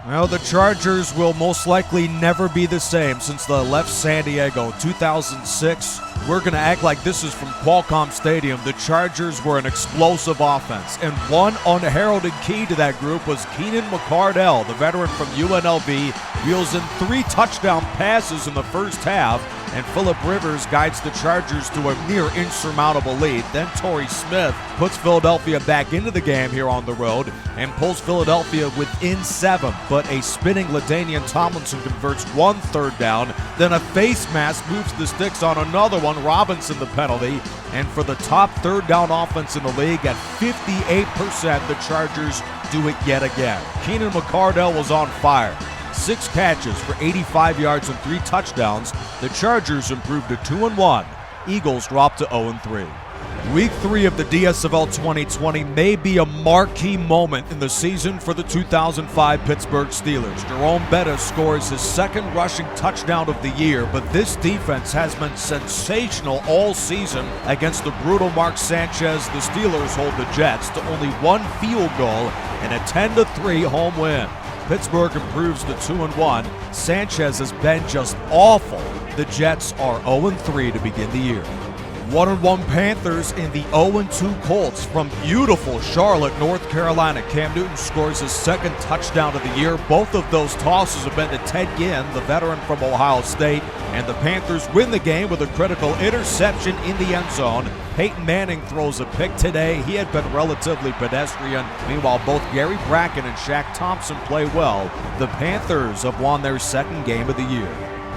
Well, the Chargers will most likely never be the same since they left San Diego in 2006. We're going to act like this is from Qualcomm Stadium. The Chargers were an explosive offense, and one unheralded key to that group was Keenan McCardell, the veteran from UNLV, wheels in 3 touchdown passes in the first half, and Phillip Rivers guides the Chargers to a near insurmountable lead. Then Torrey Smith puts Philadelphia back into the game here on the road and pulls Philadelphia within 7, but a spinning LaDainian Tomlinson converts 1 third down, then a face mask moves the sticks on another one, Robinson the penalty, and for the top third down offense in the league at 58%, the Chargers do it yet again. Keenan McCardell was on fire. 6 catches for 85 yards and 3 touchdowns. The Chargers improved to 2-1. Eagles dropped to 0-3. Week 3 of the DSFL 2020 may be a marquee moment in the season for the 2005 Pittsburgh Steelers. Jerome Bettis scores his 2nd rushing touchdown of the year, but this defense has been sensational all season against the brutal Mark Sanchez. The Steelers hold the Jets to only 1 field goal and a 10-3 home win. Pittsburgh improves to 2-1. Sanchez has been just awful. The Jets are 0-3 to begin the year. 1-1 Panthers in the 0-2 Colts from beautiful Charlotte, North Carolina. Cam Newton scores his 2nd touchdown of the year. Both of those tosses have been to Ted Ginn, the veteran from Ohio State, and the Panthers win the game with a critical interception in the end zone. Peyton Manning throws a pick today. He had been relatively pedestrian. Meanwhile, both Gary Bracken and Shaq Thompson play well. The Panthers have won their 2nd game of the year.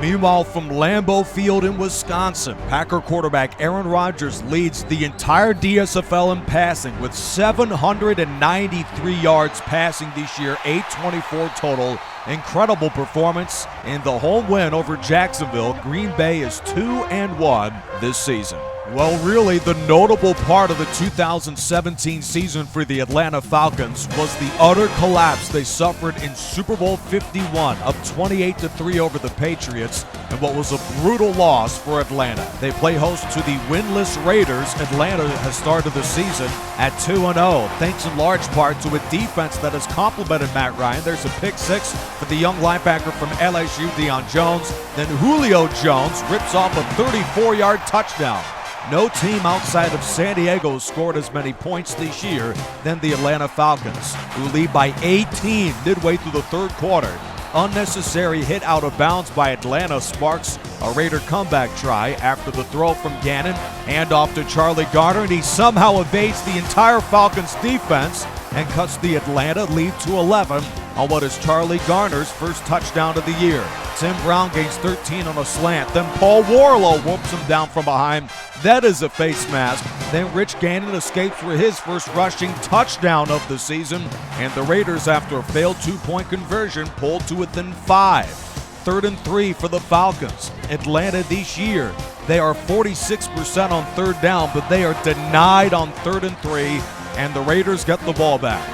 Meanwhile, from Lambeau Field in Wisconsin, Packer quarterback Aaron Rodgers leads the entire DSFL in passing with 793 yards passing this year, 824 total. Incredible performance in the home win over Jacksonville. Green Bay is 2-1 this season. Well, really, the notable part of the 2017 season for the Atlanta Falcons was the utter collapse they suffered in Super Bowl 51, up 28-3 over the Patriots, and what was a brutal loss for Atlanta. They play host to the winless Raiders. Atlanta has started the season at 2-0, thanks in large part to a defense that has complemented Matt Ryan. There's a pick 6 for the young linebacker from LSU, Deion Jones. Then Julio Jones rips off a 34-yard touchdown. No team outside of San Diego scored as many points this year than the Atlanta Falcons, who lead by 18 midway through the 3rd quarter. Unnecessary hit out of bounds by Atlanta sparks a Raider comeback try after the throw from Gannon. Handoff to Charlie Garner, and he somehow evades the entire Falcons defense and cuts the Atlanta lead to 11 on what is Charlie Garner's 1st touchdown of the year. Tim Brown gains 13 on a slant. Then Paul Warlow whoops him down from behind. That is a face mask. Then Rich Gannon escapes for his 1st rushing touchdown of the season. And the Raiders, after a failed 2-point conversion, pulled to within 5. 3rd and 3 for the Falcons. Atlanta this year, they are 46% on 3rd down, but they are denied on 3rd and 3, and the Raiders get the ball back.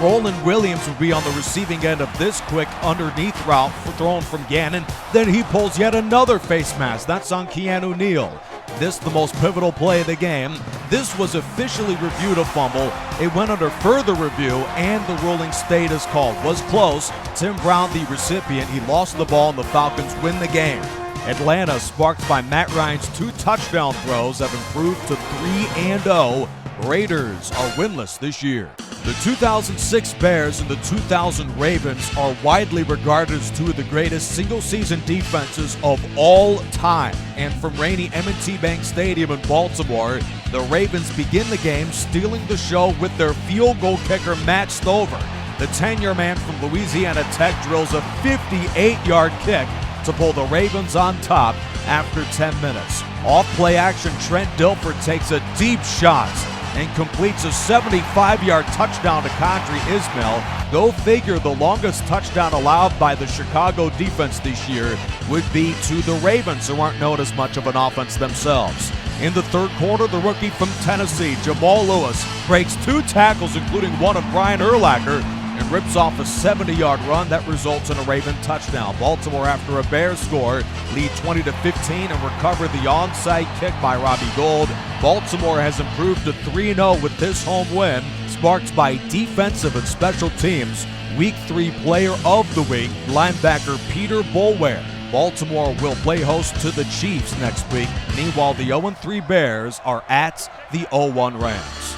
Roland Williams will be on the receiving end of this quick underneath route thrown from Gannon. Then he pulls yet another face mask. That's on Keanu Neal. This the most pivotal play of the game. This was officially reviewed a fumble. It went under further review, and the ruling stayed as called. Was close. Tim Brown, the recipient, he lost the ball, and the Falcons win the game. Atlanta, sparked by Matt Ryan's 2 touchdown throws, have improved to 3-0. Raiders are winless this year. The 2006 Bears and the 2000 Ravens are widely regarded as 2 of the greatest single-season defenses of all time. And from rainy M&T Bank Stadium in Baltimore, the Ravens begin the game stealing the show with their field goal kicker, Matt Stover. The 10-year man from Louisiana Tech drills a 58-yard kick to pull the Ravens on top after 10 minutes. Off play action, Trent Dilfer takes a deep shot and completes a 75-yard touchdown to Condry Ismail. Go figure, the longest touchdown allowed by the Chicago defense this year would be to the Ravens, who aren't known as much of an offense themselves. In the 3rd quarter, the rookie from Tennessee, Jamal Lewis, breaks 2 tackles, including one of Brian Urlacher, and rips off a 70-yard run that results in a Raven touchdown. Baltimore, after a Bears score, lead 20-15 and recover the onside kick by Robbie Gould. Baltimore has improved to 3-0 with this home win, sparked by defensive and special teams. Week 3 Player of the Week, linebacker Peter Boulware. Baltimore will play host to the Chiefs next week. Meanwhile, the 0-3 Bears are at the 0-1 Rams.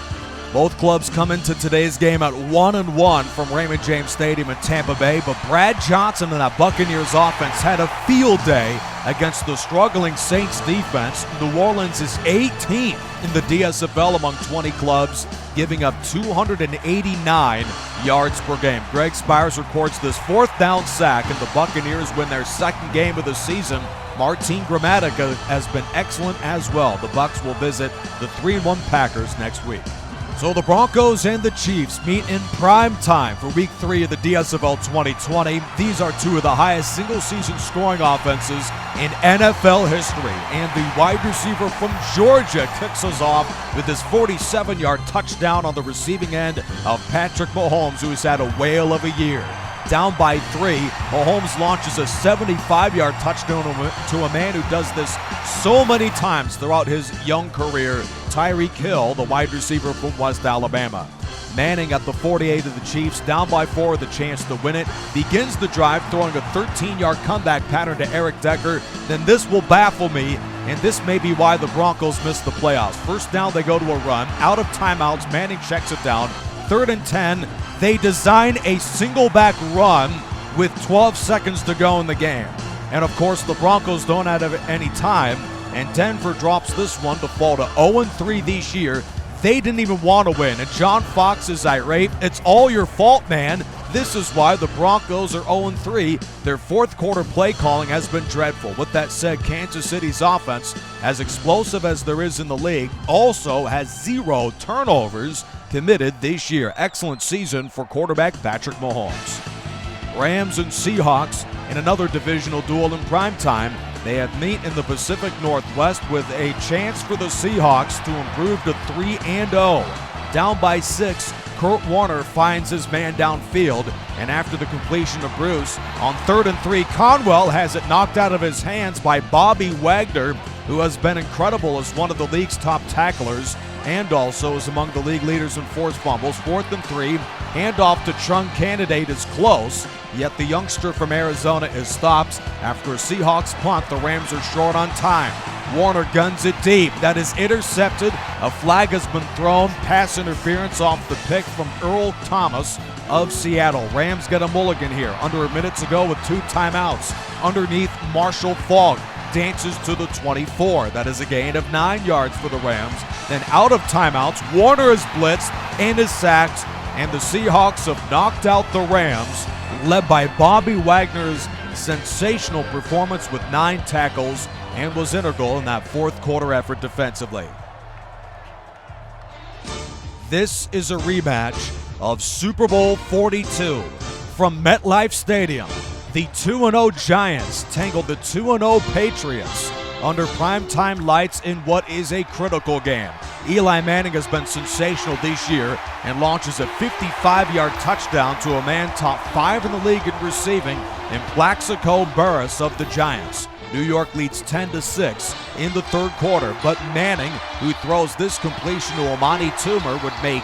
Both clubs come into today's game at 1-1 from Raymond James Stadium in Tampa Bay, but Brad Johnson and that Buccaneers offense had a field day against the struggling Saints defense. New Orleans is 18th in the DSFL among 20 clubs, giving up 289 yards per game. Greg Spires records this fourth down sack, and the Buccaneers win their second game of the season. Martin Gramatica has been excellent as well. The Bucs will visit the 3-1 Packers next week. So the Broncos and the Chiefs meet in prime time for Week 3 of the DSFL 2020. These are two of the highest single-season scoring offenses in NFL history. And the wide receiver from Georgia kicks us off with his 47-yard touchdown on the receiving end of Patrick Mahomes, who has had a whale of a year. Down by 3, Mahomes launches a 75-yard touchdown to a man who does this so many times throughout his young career, Tyreek Hill, the wide receiver from West Alabama. Manning at the 48 of the Chiefs, down by 4 with a chance to win it, begins the drive throwing a 13-yard comeback pattern to Eric Decker. Then this will baffle me, and this may be why the Broncos missed the playoffs. First down, they go to a run. Out of timeouts, Manning checks it down. 3rd and 10, they design a single-back run with 12 seconds to go in the game. And, of course, the Broncos don't have any time, and Denver drops this one to fall to 0-3 this year. They didn't even want to win, and John Fox is irate. It's all your fault, man. This is why the Broncos are 0-3. Their fourth quarter play calling has been dreadful. With that said, Kansas City's offense, as explosive as there is in the league, also has 0 turnovers committed this year. Excellent season for quarterback Patrick Mahomes. Rams and Seahawks in another divisional duel in primetime. They have meet in the Pacific Northwest with a chance for the Seahawks to improve to 3-0. Down by 6, Kurt Warner finds his man downfield, and after the completion of Bruce, on 3rd and 3, Conwell has it knocked out of his hands by Bobby Wagner, who has been incredible as one of the league's top tacklers and also is among the league leaders in forced fumbles. 4th and 3, handoff to Trung Candidate is close, yet the youngster from Arizona is stopped. After a Seahawks punt, the Rams are short on time. Warner guns it deep. That is intercepted. A flag has been thrown. Pass interference off the pick from Earl Thomas of Seattle. Rams get a mulligan here. Under a minute to go with 2 timeouts. Underneath, Marshall Faulk dances to the 24. That is a gain of 9 yards for the Rams. Then out of timeouts, Warner is blitzed and is sacked, and the Seahawks have knocked out the Rams, led by Bobby Wagner's sensational performance with 9 tackles and was integral in that fourth quarter effort defensively. This is a rematch of Super Bowl 42 from MetLife Stadium. The 2-0 Giants tangled the 2-0 Patriots under primetime lights in what is a critical game. Eli Manning has been sensational this year and launches a 55-yard touchdown to a man top 5 in the league in receiving in Plaxico Burress of the Giants. New York leads 10-6 in the third quarter, but Manning, who throws this completion to Amani Toomer, would make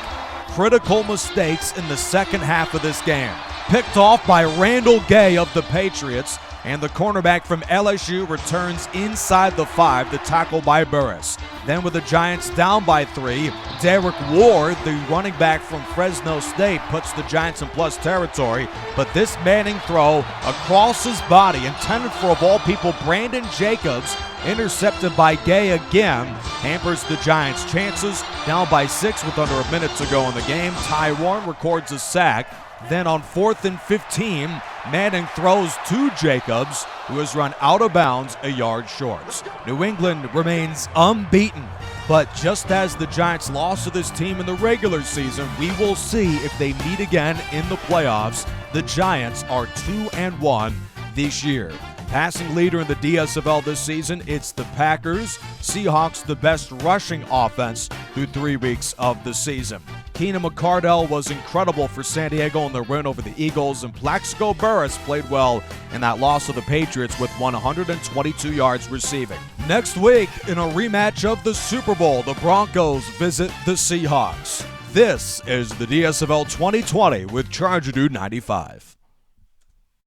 critical mistakes in the second half of this game. Picked off by Randall Gay of the Patriots, and the cornerback from LSU returns inside the 5 to tackle by Burress. Then with the Giants down by 3, Derek Ward, the running back from Fresno State, puts the Giants in plus territory, but this Manning throw across his body, intended for, of all people, Brandon Jacobs, intercepted by Gay again, hampers the Giants' chances. Down by 6 with under a minute to go in the game. Ty Warren records a sack. Then on 4th and 15, Manning throws to Jacobs, who has run out of bounds a yard short. New England remains unbeaten, but just as the Giants lost to this team in the regular season, we will see if they meet again in the playoffs. The Giants are 2-1 this year. Passing leader in the DSFL this season, it's the Packers. Seahawks, the best rushing offense through 3 weeks of the season. Keenan McCardell was incredible for San Diego in their win over the Eagles, and Plaxico Burress played well in that loss of the Patriots with 122 yards receiving. Next week, in a rematch of the Super Bowl, the Broncos visit the Seahawks. This is the DSFL 2020 with Charger Dude 95.